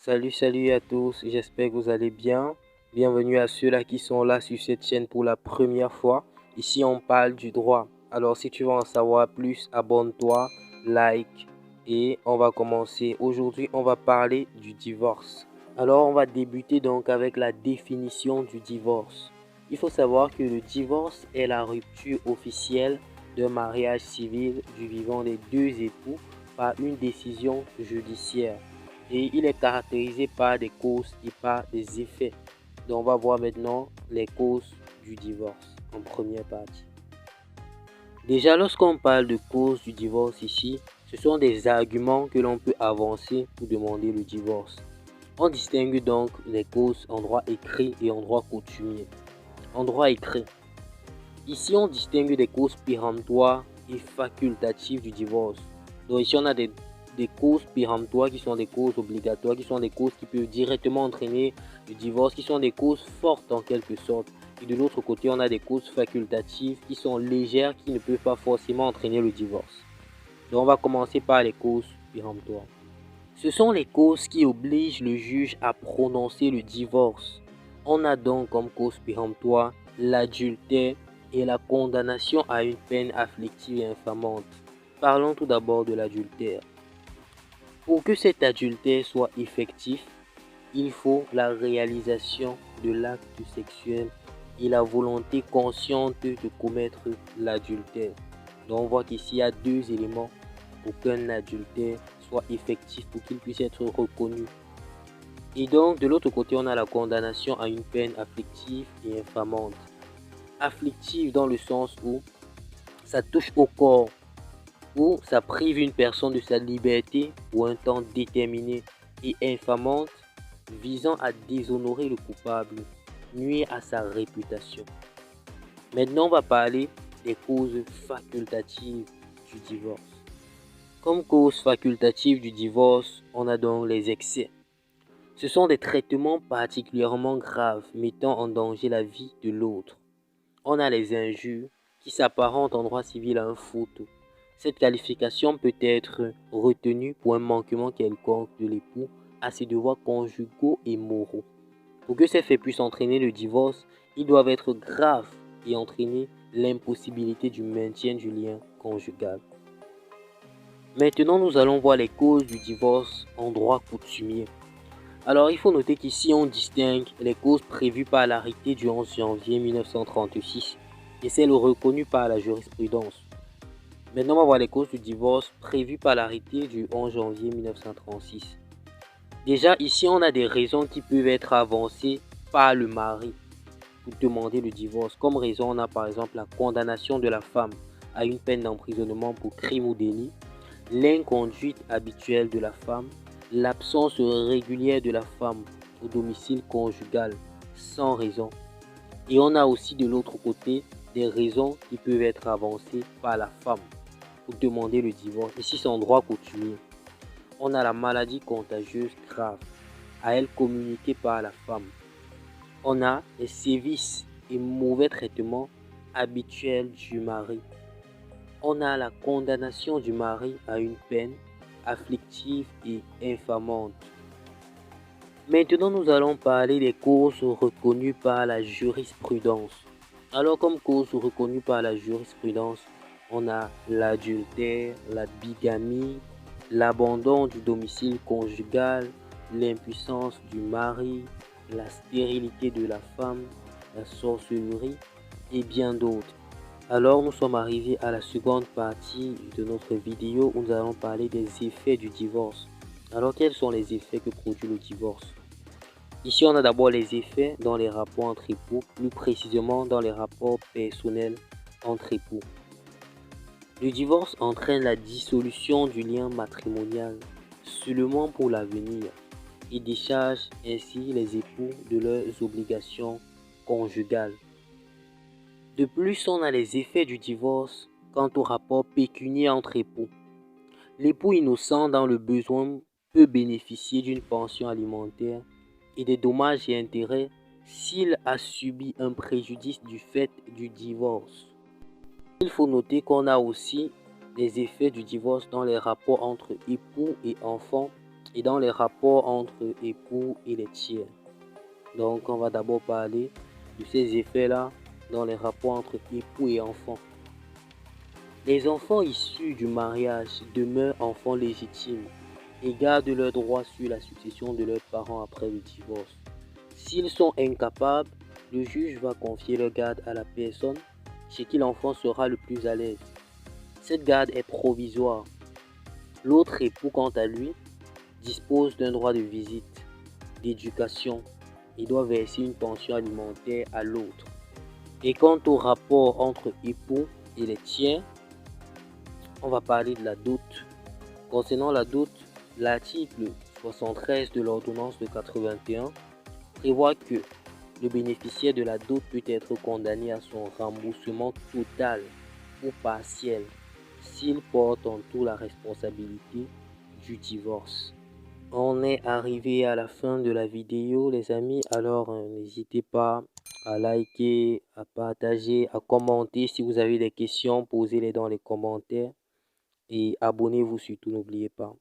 Salut à tous, j'espère que vous allez bien. Bienvenue à ceux-là qui sont là sur cette chaîne pour la première fois. Ici, on parle du droit. Alors, si tu veux en savoir plus, abonne-toi, like et on va commencer. Aujourd'hui, on va parler du divorce. Alors, on va débuter donc avec la définition du divorce. Il faut savoir que le divorce est la rupture officielle d'un mariage civil du vivant des deux époux par une décision judiciaire. Et il est caractérisé par des causes et par des effets. Donc on va voir maintenant les causes du divorce en première partie. Déjà, lorsqu'on parle de causes du divorce ici, ce sont des arguments que l'on peut avancer pour demander le divorce. On distingue donc les causes en droit écrit et en droit coutumier. En droit écrit, ici on distingue des causes péremptoires et facultatives du divorce. Donc ici on a des causes péremptoires qui sont des causes obligatoires, qui sont des causes qui peuvent directement entraîner le divorce, qui sont des causes fortes en quelque sorte. Et de l'autre côté, on a des causes facultatives qui sont légères, qui ne peuvent pas forcément entraîner le divorce. Donc on va commencer par les causes péremptoires. Ce sont les causes qui obligent le juge à prononcer le divorce. On a donc comme cause péremptoire l'adultère et la condamnation à une peine afflictive et infamante. Parlons tout d'abord de l'adultère. Pour que cet adultère soit effectif, il faut la réalisation de l'acte sexuel et la volonté consciente de commettre l'adultère. Donc on voit qu'ici il y a deux éléments pour qu'un adultère soit effectif, pour qu'il puisse être reconnu. Et donc de l'autre côté, on a la condamnation à une peine afflictive et infamante. Afflictive dans le sens où ça touche au corps, où ça prive une personne de sa liberté pour un temps déterminé, et infamante visant à déshonorer le coupable, nuire à sa réputation. Maintenant, on va parler des causes facultatives du divorce. Comme cause facultative du divorce, on a donc les excès. Ce sont des traitements particulièrement graves mettant en danger la vie de l'autre. On a les injures qui s'apparentent en droit civil à un faute. Cette qualification peut être retenue pour un manquement quelconque de l'époux à ses devoirs conjugaux et moraux. Pour que ces faits puissent entraîner le divorce, ils doivent être graves et entraîner l'impossibilité du maintien du lien conjugal. Maintenant, nous allons voir les causes du divorce en droit coutumier. Alors, il faut noter qu'ici, on distingue les causes prévues par l'arrêté du 11 janvier 1936 et celles reconnues par la jurisprudence. Maintenant, on va voir les causes du divorce prévues par l'arrêté du 11 janvier 1936. Déjà, ici, on a des raisons qui peuvent être avancées par le mari pour demander le divorce. Comme raison, on a par exemple la condamnation de la femme à une peine d'emprisonnement pour crime ou délit, l'inconduite habituelle de la femme, l'absence régulière de la femme au domicile conjugal sans raison. Et on a aussi de l'autre côté des raisons qui peuvent être avancées par la femme pour demander le divorce. Ici, c'est en droit coutumier. On a la maladie contagieuse grave à elle communiquée par la femme. On a les sévices et mauvais traitements habituels du mari. On a la condamnation du mari à une peine afflictive et infamante. Maintenant, nous allons parler des causes reconnues par la jurisprudence. Alors, comme cause reconnue par la jurisprudence, on a l'adultère, la bigamie, l'abandon du domicile conjugal, l'impuissance du mari, la stérilité de la femme, la sorcellerie et bien d'autres. Alors, nous sommes arrivés à la seconde partie de notre vidéo où nous allons parler des effets du divorce. Alors, quels sont les effets que produit le divorce? Ici, on a d'abord les effets dans les rapports entre époux, plus précisément dans les rapports personnels entre époux. Le divorce entraîne la dissolution du lien matrimonial seulement pour l'avenir et décharge ainsi les époux de leurs obligations conjugales. De plus, on a les effets du divorce quant au rapport pécuniaire entre époux. L'époux innocent dans le besoin peut bénéficier d'une pension alimentaire et des dommages et intérêts s'il a subi un préjudice du fait du divorce. Il faut noter qu'on a aussi les effets du divorce dans les rapports entre époux et enfants et dans les rapports entre époux et les tiers. Donc, on va d'abord parler de ces effets-là dans les rapports entre époux et enfants. Les enfants issus du mariage demeurent enfants légitimes et gardent leurs droits sur la succession de leurs parents après le divorce. S'ils sont incapables, le juge va confier leur garde à la personne chez qui l'enfant sera le plus à l'aise. Cette garde est provisoire. L'autre époux, quant à lui, dispose d'un droit de visite, d'éducation et doit verser une pension alimentaire à l'autre. Et quant au rapport entre époux et les tiers, on va parler de la dot. Concernant la dot, l'article 73 de l'ordonnance de 81 prévoit que le bénéficiaire de la dot peut être condamné à son remboursement total ou partiel s'il porte en tout la responsabilité du divorce. On est arrivé à la fin de la vidéo les amis, alors n'hésitez pas à liker, à partager, à commenter. Si vous avez des questions, posez-les dans les commentaires et abonnez-vous surtout, n'oubliez pas.